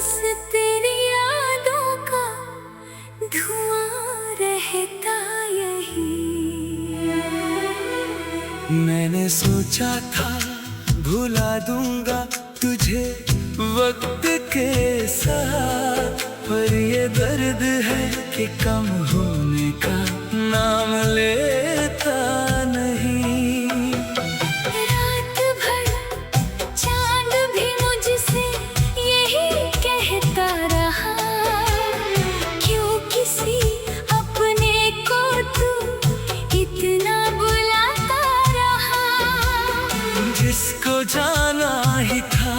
बस तेरी यादों का धुआं रहता यही। मैंने सोचा था भुला दूंगा तुझे वक्त के साथ, पर ये दर्द है कि कम होने का नाम लेता नहीं। रात भर चांद भी मुझसे यही कहता रहा, क्यों किसी अपने को तू इतना बुलाता रहा। जिसको जाना ही था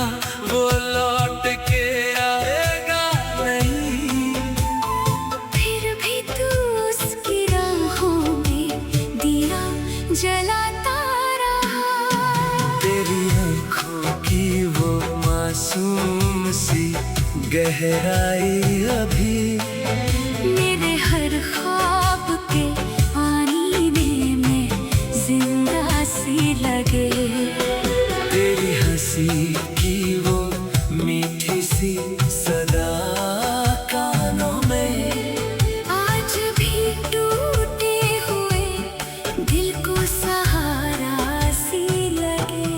वो लौट के आएगा नहीं, फिर भी तू उसकी राहों में दिया जलाता रहा। तेरी आँखों की वो मासूम सी गहराई अभी मेरे हर ख्वाब के आईने में जिंदा सी लगे। तेरी हंसी की वो मीठी सी सदा कानों में आज भी टूटे हुए दिल को सहारा सी लगे।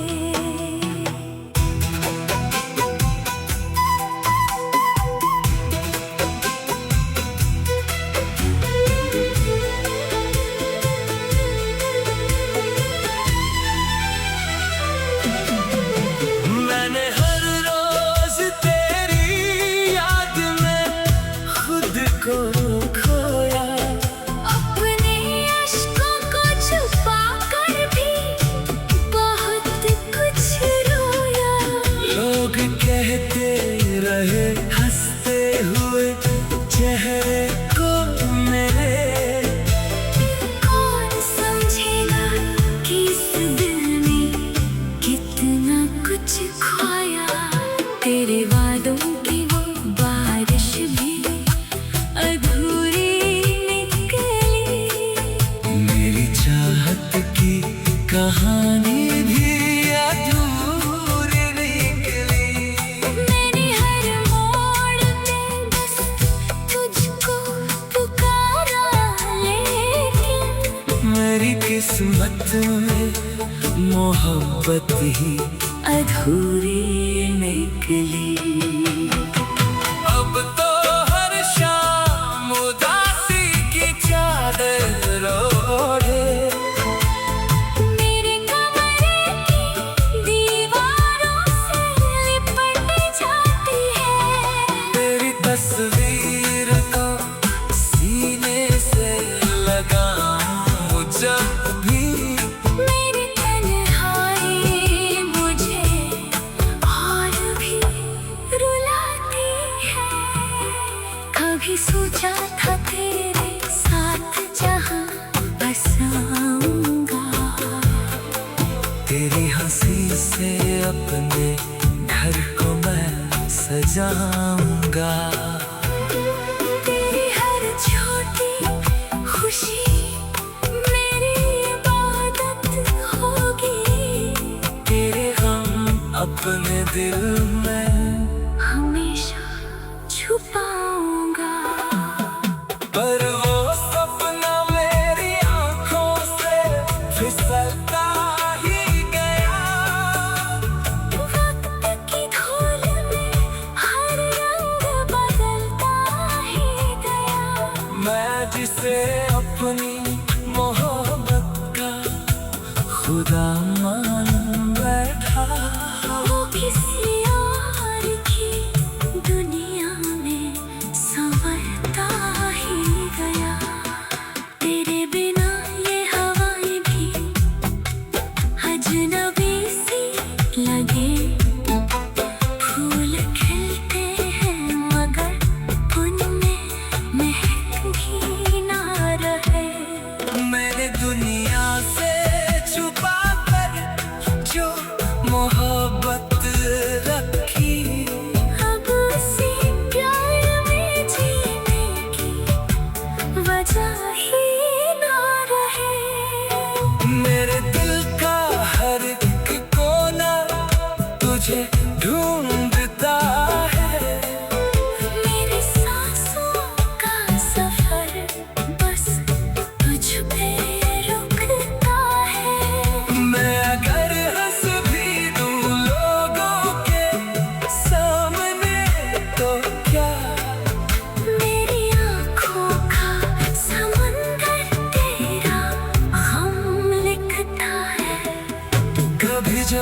मैंने हर रोज तेरी याद में खुद को खोया, अपने अश्कों को छुपा कर भी बहुत कुछ रोया। लोग कहते रहे हंसते हुए चेहरे को मेरे, कौन समझेगा कि इस दिल में कितना कुछ खोया। तेरे वादों की वो बारिश भी अधूरी निकली, मेरी चाहत की कहानी भी अधूरी निकली। मैंने हर मोड़ पे बस तुझको पुकारा, लेकिन मेरी किस्मत में मोहब्बत ही अधूरी निकली। अब तो हर शाम उदासी की चादर ओढ़े, मेरे कमरे की दीवारों से लिपट जाती है। तेरी तस्वीर को सीने से लगाऊं जब भी, मेरी तन्हाई मुझे और भी रुलाती है। कभी सोचा था तेरे साथ जहां बसाऊंगा, तेरी हंसी से अपने घर को मैं सजाऊंगा। तेरी हर छोटी खुशी मेरी इबादत होगी। तेरे गम अपने दिल में हमेशा छुपाऊंगा। पर वो सपना मेरी आंखों से फिसलता ही गया। वक्त की धूल में हर रंग बदलता ही गया। मैं जिसे अपनी मोहब्बत का खुदा मान बैठा, वो किसी और की दुनिया में संवरता ही गया। तेरे बिना ये हवाएं भी अजनबी सी लगे। फूल खिलते हैं मगर उनमें महक भी ना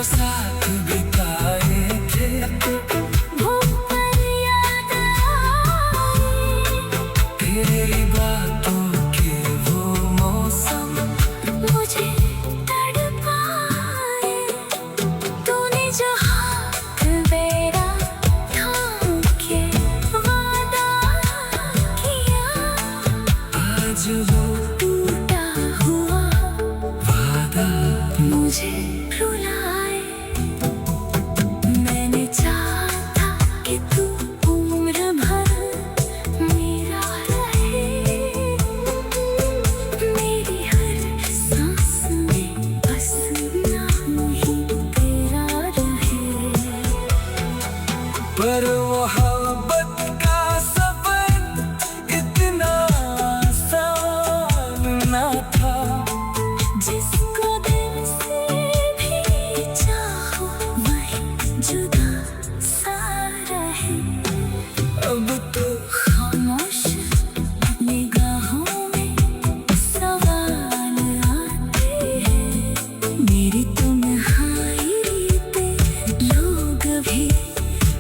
साथ बिताए थे। वो पल याद आए, तेरी बातों के वो मौसम मुझे तड़पाए। तूने जो हाथ मेरा थाम के वादा किया, आज वो टूटा हुआ वादा मुझे रुलाए। मैंने चाहा था कि तू उम्र भर मेरा रहे, मेरी हर सांस में बस नाम ही तेरा रहे। पर मोहब्बत का सफर इतना आसान न था। जिसको दिल से भी चाहो वही जुदा सा रहे। अब तो खामोश निगाहों में सवाल आते हैं, मेरी तन्हाई पे लोग भी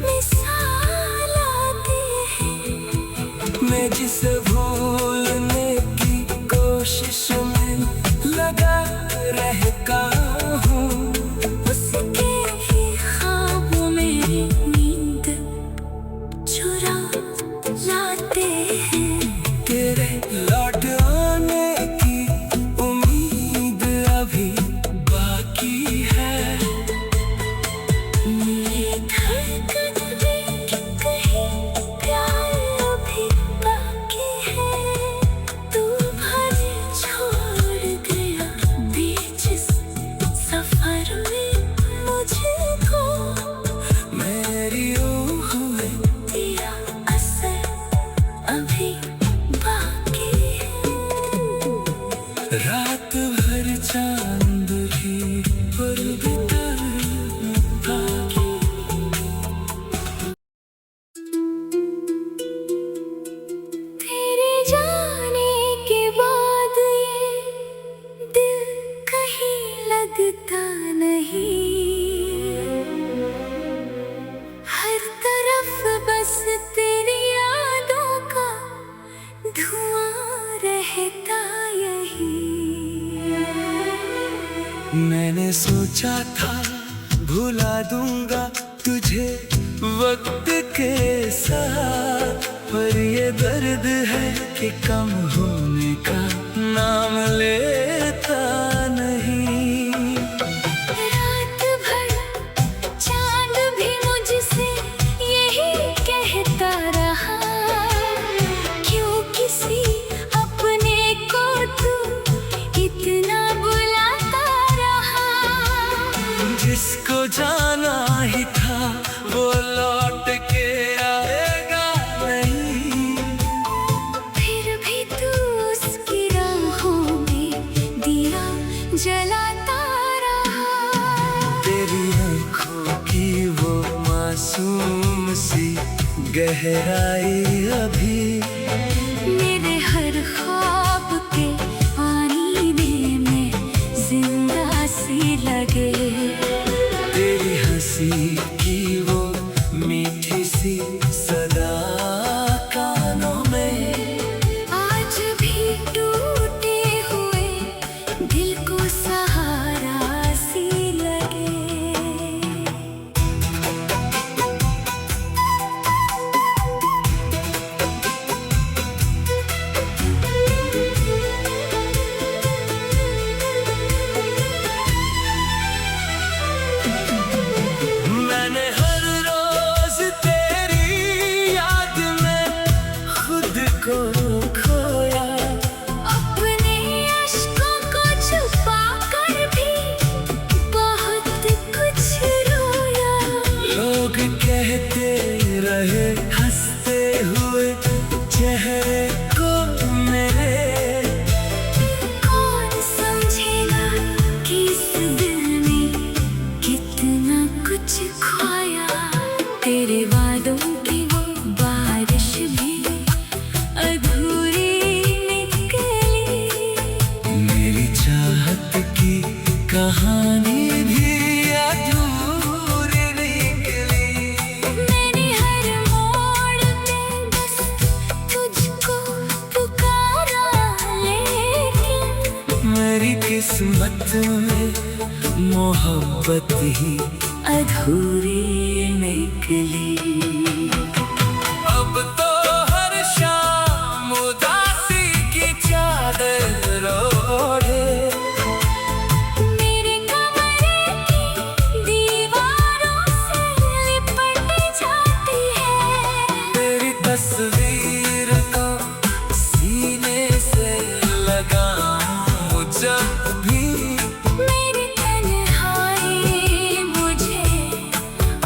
मिसाल आते हैं। मैं जिसे भूलने की कोशिश में लगा रहता हूँ, उसके ही ख्वाब मेरी नींद चुरा लाते हैं। तेरे लौट आने की उम्मीद अभी बाकी है। मेरी धड़कन भी कहीं प्यार अभी बाकी है। तू भर छोड़ गया बीच इस सफर में मुझको, मेरी रूह में तेरा असर अभी बाकी है। रात भर चांद भी पर भीतर था। तेरे जाने के बाद ये दिल कहीं लगता नहीं। हर तरफ बस तेरी यादों का धुआं रहता यही। मैंने सोचा था भुला दूंगा तुझे वक्त के साथ, पर ये दर्द है कि कम होने का नाम लेता नहीं। रात भर चांद भी मुझसे यही कहता रहा, क्यों किसी अपने को तू इतना बुलाता रहा। जिसको जाना ही था वो लौट के आएगा नहीं। फिर भी तू उसकी राहों में दिया जलाता रहा। तेरी आँखों की वो मासूम सी गहराई अभी मेरे हर ख्वाब के आईने में जिंदा सी लगे। तेरी हंसी की वो मीठी सी सदा कानों में आज भी टूटे हुए दिल को सहारा सी लगे। मैंने हर रोज तेरी याद में खुद को खोया। अपने अश्कों को छुपा कर भी बहुत कुछ रोया। लोग कहते रहे हंसते हुए चेहरे को मेरे, कौन समझेगा कि इस दिल में कितना कुछ खोया। तेरे वादों की वो बारिश भी अधूरी निकली। मेरी चाहत की कहानी भी अधूरी किस्मत में मोहब्बत ही अधूरी निकली। अब तो हर शाम उदासी की चादर ओढ़े मेरे कमरे की दीवारों से लिपट जाती है। तेरी तस्वीर को सीने से लगाऊं जब भी मेरी तन्हाई मुझे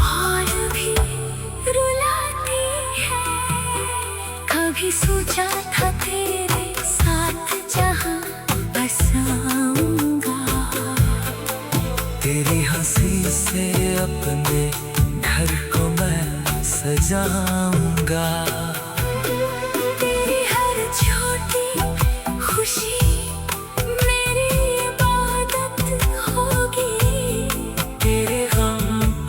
और भी रुलाती है। कभी सोचा था तेरे साथ जहाँ बसाऊंगा, तेरी हंसी से अपने घर को मैं सजाऊंगा। तेरी हर छोटी खुशी मेरी इबादत होगी। तेरे गम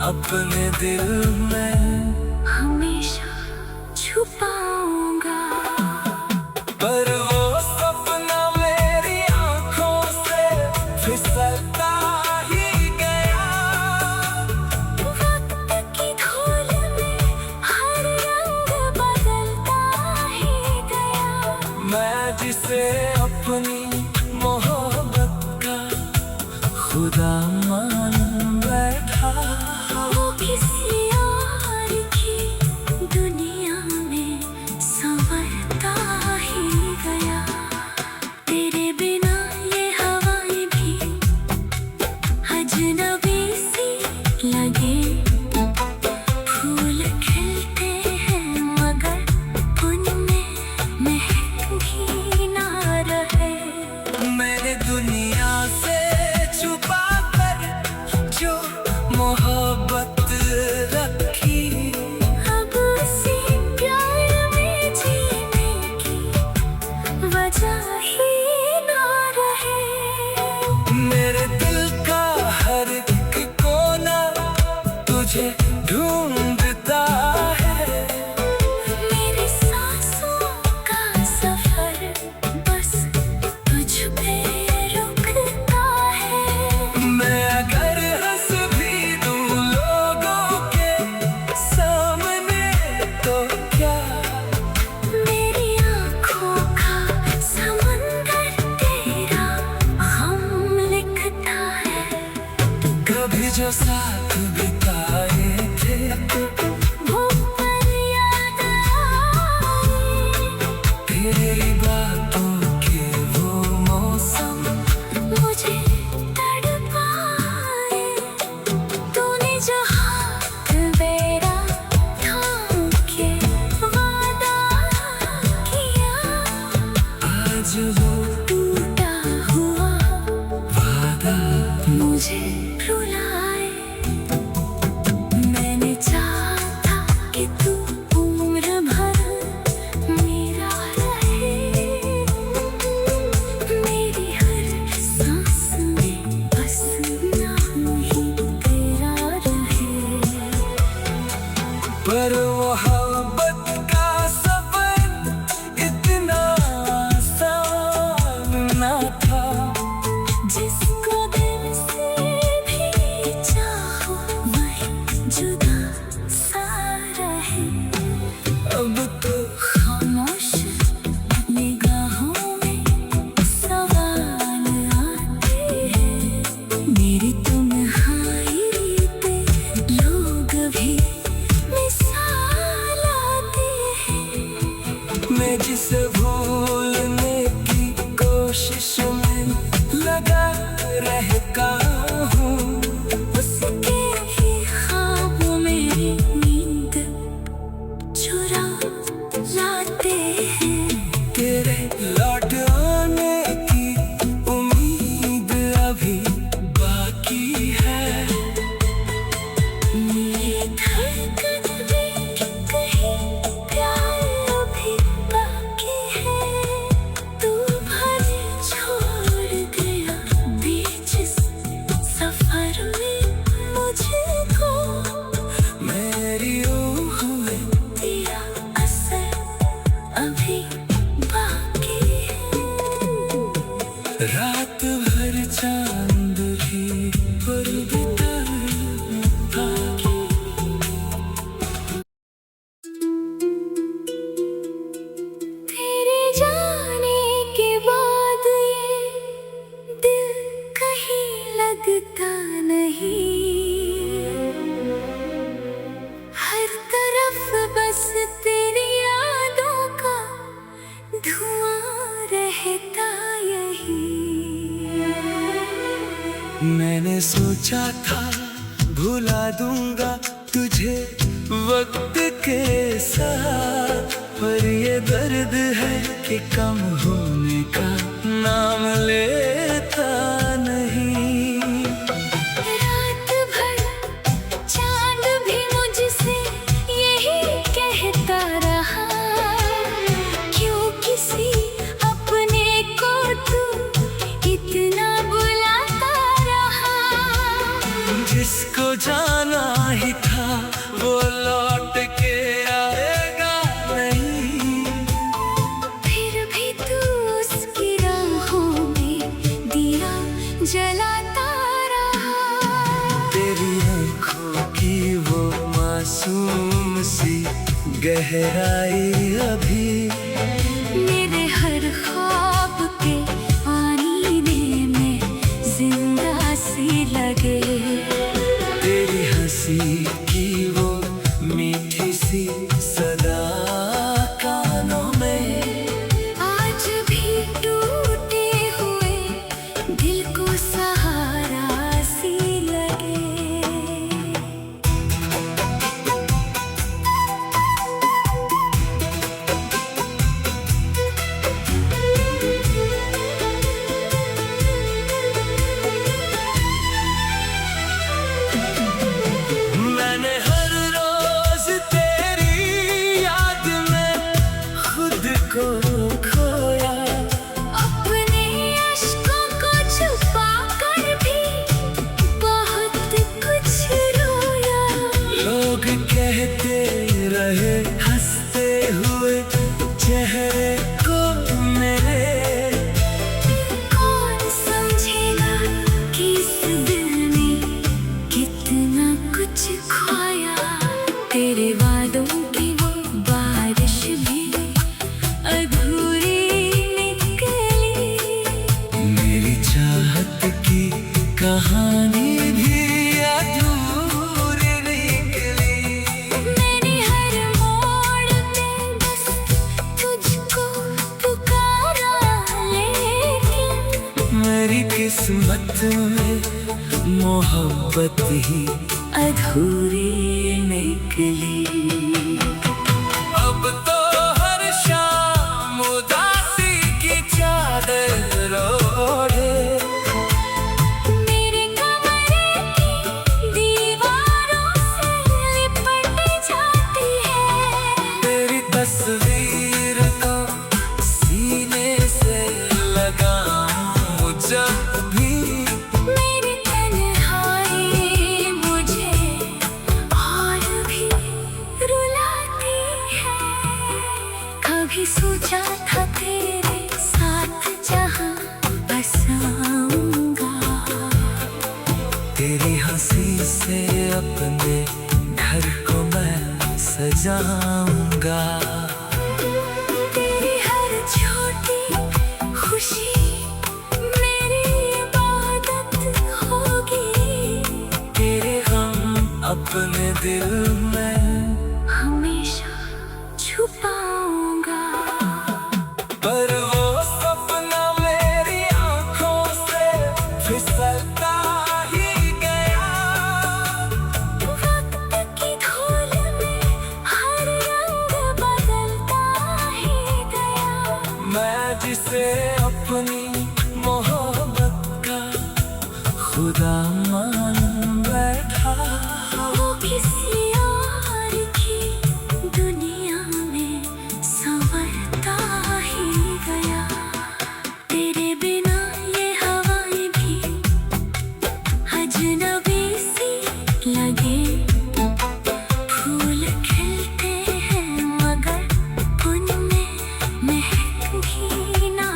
अपने दिल में हमेशा छुपाऊंगा। पर वो सपना मेरी आंखों से फिसलता ही गया। वक्त की धूल में हर रंग बदलता ही गया। मैं जिसे अपनी मोहब्बत का खुदा मान बैठा, वो किसी और की दुनिया में संवरता ही गया। तेरे बिना ये हवाएं भी अजनबी सी लगे। फूल खिलते हैं मगर उनमें महक भी ना रहे। मैंने दुनिया से छुपा कर जो मोहब्बत रखी, अब उसी प्यार में जीने की वजह ही ना रहे। मेरे दिल का हर एक कोना तुझे ढूंढता है। मेरी सांसों का सफर बस तुझ पे रुकता है। मैं अगर हंस भी दूं लोगों के सामने तो क्या, मेरी आँखों का समंदर तेरा हम लिखता है। कभी जो साथ बिताए थे वो पल याद आए। तेरी बातों के वो मौसम मुझे तड़पाए। तूने जो हाथ मेरा थाम के वादा किया, आज वो टूटा हुआ वादा मुझे रुलाए। मैंने चाहा था कि तू उम्र भर मेरा रहे। मेरी हर सांस में बस नाम ही तेरा रहे। पर मोहब्बत का सफर इतना आसान न था। जिसको दिल से भी चाहो वही जुदा सा रहे। अब तो खामोश निगाहों में सवाल आते हैं। मेरी तन्हाई पे लोग भी मिसाल आते हैं। मैं जिसे भूलने की कोशिश में लगा रहता हूँ, उसके ही ख्वाब मेरी नींद चुरा लाते हैं। तेरे लौट आने की उम्मीद अभी बाकी है। मेरी धड़कन में कहीं प्यार अभी बाकी है। तू भले छोड़ सोचा था भुला दूंगा तुझे वक्त के साथ, पर ये दर्द है कि कम होने का नाम लेता नहीं। रात भर चांद भी मुझसे यही कहता रहा, क्यों किसी अपने को तू इतना बुलाता रहा। जिसको जाना ही था वो लौट के आएगा नहीं, फिर भी तू उसकी राहों में दिया जलाता रहा। तेरी आँखों की वो मासूम सी गहराई अभी मेरे हर ख्वाब के आईने में जिंदा सी लगे। तेरी हंसी की वो मीठी सी सदा कानों में आज भी टूटे हुए दिल को सहारा सी लगे। मैंने हर रोज तेरी याद में खुद को खोया, अपने अश्कों को छुपा कर भी बहुत कुछ रोया। लोग कहते रहे हंसते हुए चेहरे को मेरे, कौन समझेगा कि इस दिल ने कितना कुछ खोया। तेरे वादों की वो बारिश भी अधूरी निकली, मेरी चाहत की कहानी भी अधूरी निकली। मैंने हर मोड़ पे बस तुझको पुकारा, लेकिन मेरी किस्मत में मोहब्बत ही अधूरी निकली। अब तो हर शाम उदासी की चादर ओढ़े, मेरे कमरे की दीवारों से लिपट जाती है। तेरी तस्वीर को सीने से लगाऊं जब भी, मेरी तन्हाई मुझे और भी रुलाती है। कभी सोचा था तेरे साथ जहाँ बसाऊंगा, तेरी हंसी से अपने घर को मैं सजाऊंगा। तेरी हर छोटी खुशी मेरी इबादत होगी। तेरे गम अपने दिल में हमेशा छुपाऊंगा। पर वो सपना मेरी आंखों से फिसलता ही गया। वक्त की धूल में हर रंग बदलता ही गया। मैं जिसे अपनी मोहब्बत का खुदा मान बैठा, वो किसी और की दुनिया में संवरता ही गया। तेरे बिना ये हवाएं भी अजनबी सी लगे। फूल खिलते हैं मगर उनमें महक भी ना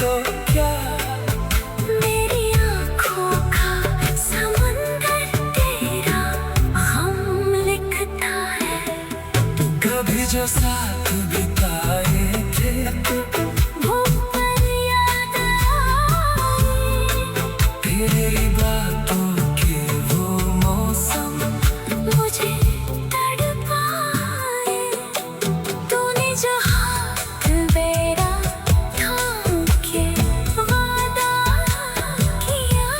तो क्या, मेरी आँखों का समंदर तेरा हम लिखता है। कभी जो साथ बिताए थे वो पल याद आए, तेरी बातों के वो मौसम मुझे तड़पाए। तूने जो हाथ मेरा थाम के वादा किया,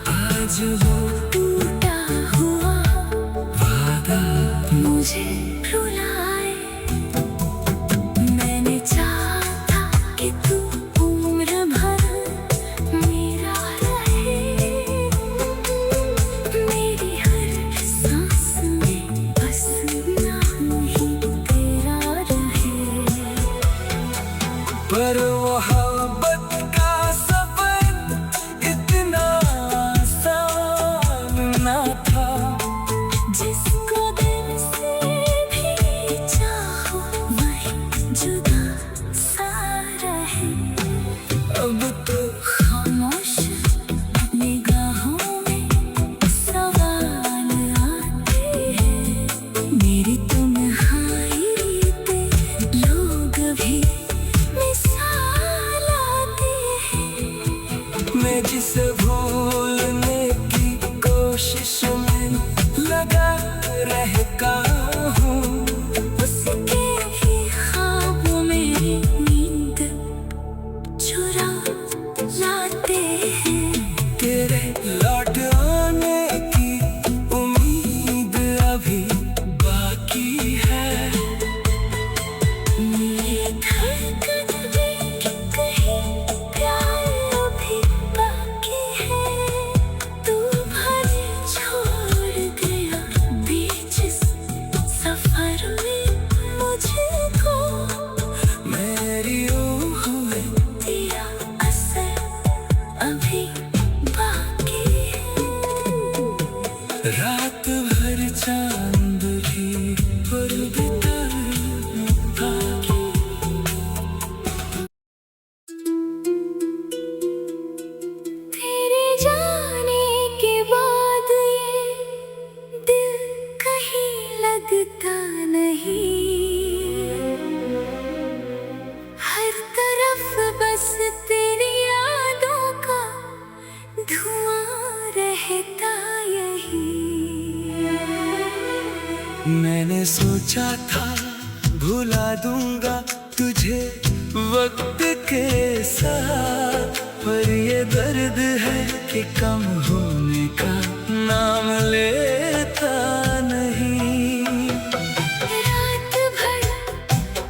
आज वो टूटा हुआ वादा मुझे रुलाए। मैंने चाहा था कि तू उम्र भर मेरा रहे, मेरी हर सांस में बस नाम ही तेरा रहे। पर मोहब्बत का सफर इतना आसान ना था। जिसको दिल से भी चाहो वही जुदा सा रहे। अब तो खामोश निगाहों में सवाल आते हैं, मेरी तन्हाई पे लोग भी मिसाल आते हैं। मैं जिसे भूलने की कोशिश में लगा रहता हूँ, उसके ही ख्वाब मेरी नींद चुरा लाते हैं। तेरे लौट आने की उम्मीद अभी बाकी है। मेरी धड़कन भी कहीं प्यार भी बाकी है। तू भले छोड़ गया बीच सफर में मुझको, मेरी रूह में तेरा असर अभी बाकी है। रात भर चांद भी पर बाकी। तेरे जाने के बाद ये दिल कहीं लगता नहीं। हर तरफ बस तेरी यादों का धुआं रहता यही। मैंने सोचा था भुला दूंगा तुझे वक्त के साथ, पर ये दर्द है कि कम होने का नाम लेता नहीं। रात भर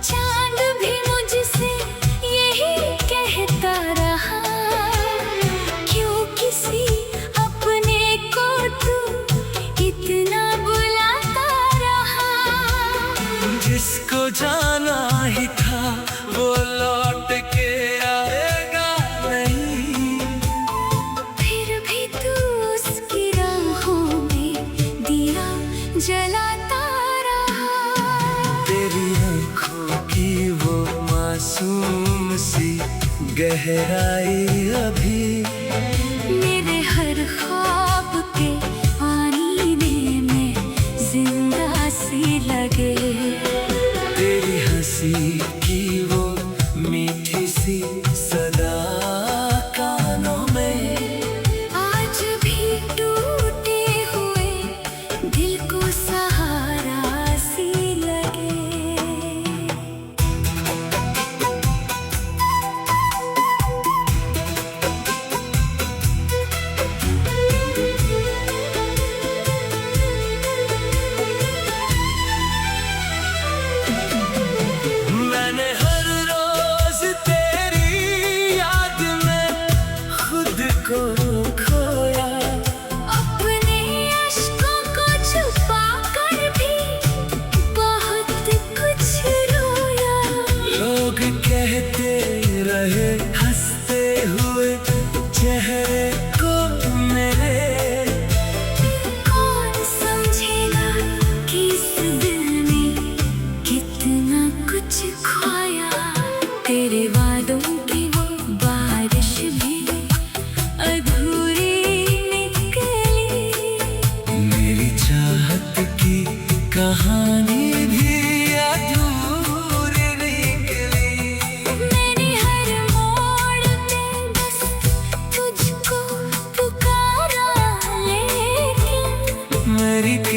चांद भी मुझसे यही कहता रहा, क्यों किसी अपने को तू इतना बुलाता रहा। जिसको जाना ही था वो लौट के आएगा नहीं। फिर भी तू उसकी राहों में दिया जलाता रहा। तेरी आँखों की वो मासूम सी गहराई अभी मेरे हर ख्वाब के आईने में जिंदा सी लगे। तेरी हंसी की वो मीठी सी सदा कानों में आज भी टूटे हुए दिल को सहारा सी लगे।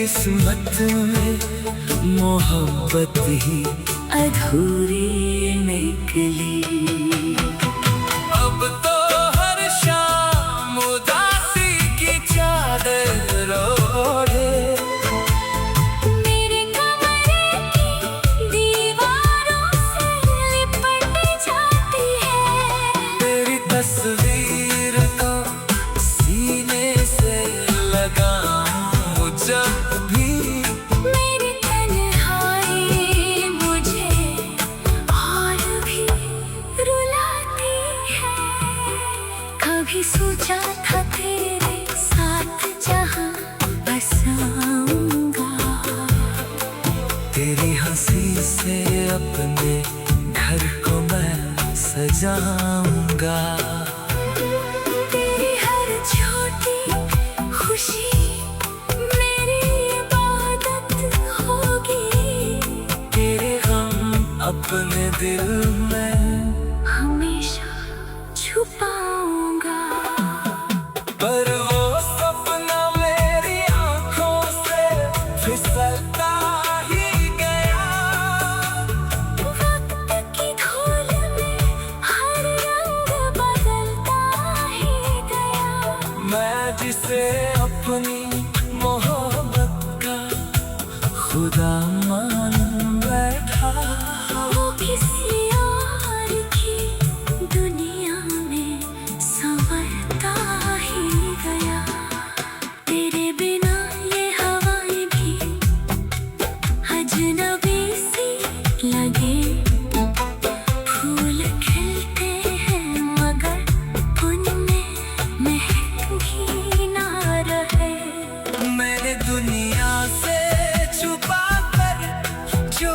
किस्मत में मोहब्बत ही अधूरी निकली। अब तो हर शाम उदासी की चादर ओढ़े मेरे कमरे की दीवारों से लिपट जाती है। तेरी तस्वीर को सीने से लगाऊं जब भी मेरी तन्हाई मुझे और भी रुलाती है। कभी सोचा था तेरे साथ जहाँ बसाऊंगा, तेरी हंसी से अपने घर को मैं सजाऊंगा। तेरी हर छोटी खुशी मेरी इबादत होगी। तेरे गम अपने दिल में हमेशा छुपाऊंगा। पर वो सपना मेरी आंखों से फिसलता ही गया। वक्त की धूल में हर रंग बदलता ही गया। मैं जिसे अपनी मोहब्बत का खुदा मान बैठा, वो किसी और की दुनिया में संवरता ही गया। तेरे बिना ये हवाएं भी अजनबी सी लगे। फूल खिलते हैं मगर उनमें महक भी ना रहे। मैंने दुनिया से छुपा कर जो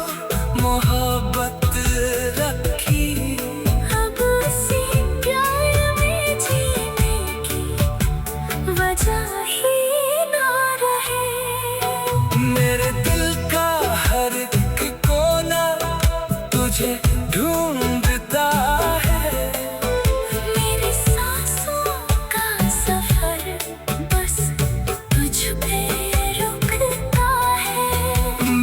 मोहब्बत रखी, अब उसी प्यार में जीने की वजह ही ना रहे। मेरे दिल का हर एक कोना तुझे ढूंढता है। मेरी सांसों का सफर बस तुझ पे रुकता है।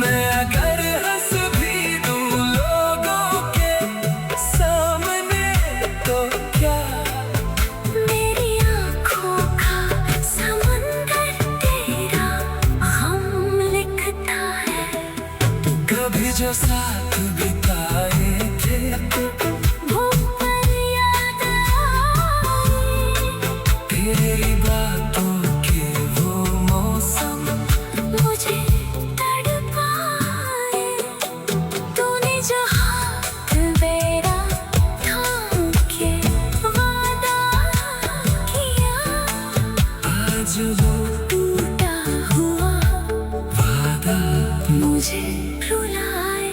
मैं अगर हंस भी दूं लोगों के सामने तो क्या, मेरी आँखों का समंदर तेरा हम लिखता है। कभी जो साथ बिताए थे वो पल याद आए। तेरी बातों के वो मौसम मुझे तड़पाए। तूने जो हाथ मेरा थाम के वादा किया, आज वो टूटा हुआ वादा मुझे रुलाए।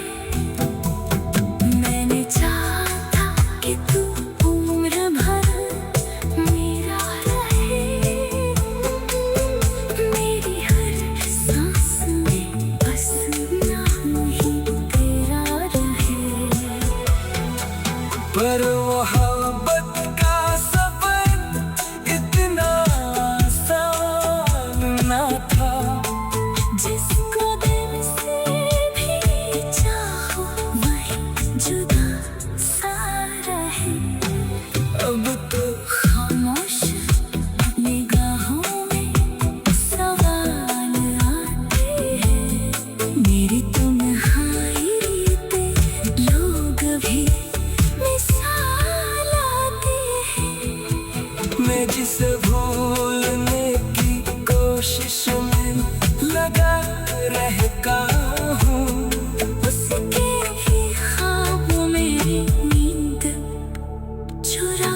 मैंने चाहा था कि तू उम्र भर मेरा रहे। मेरी हर सांस में बस नाम ही तेरा रहे। पर मोहब्बत का सफर इतना आसान ना था। जिसको दिल से भी चाहो वही जुदा सा रहे। अब तो खामोश निगाहों में सवाल आते हैं। मेरी तन्हाई पे लोग भी मिसाल आते हैं। मैं जिसे भूलने की कोशिश में लगा रहता हूँ, उसके ही ख्वाब मेरी नींद चुरा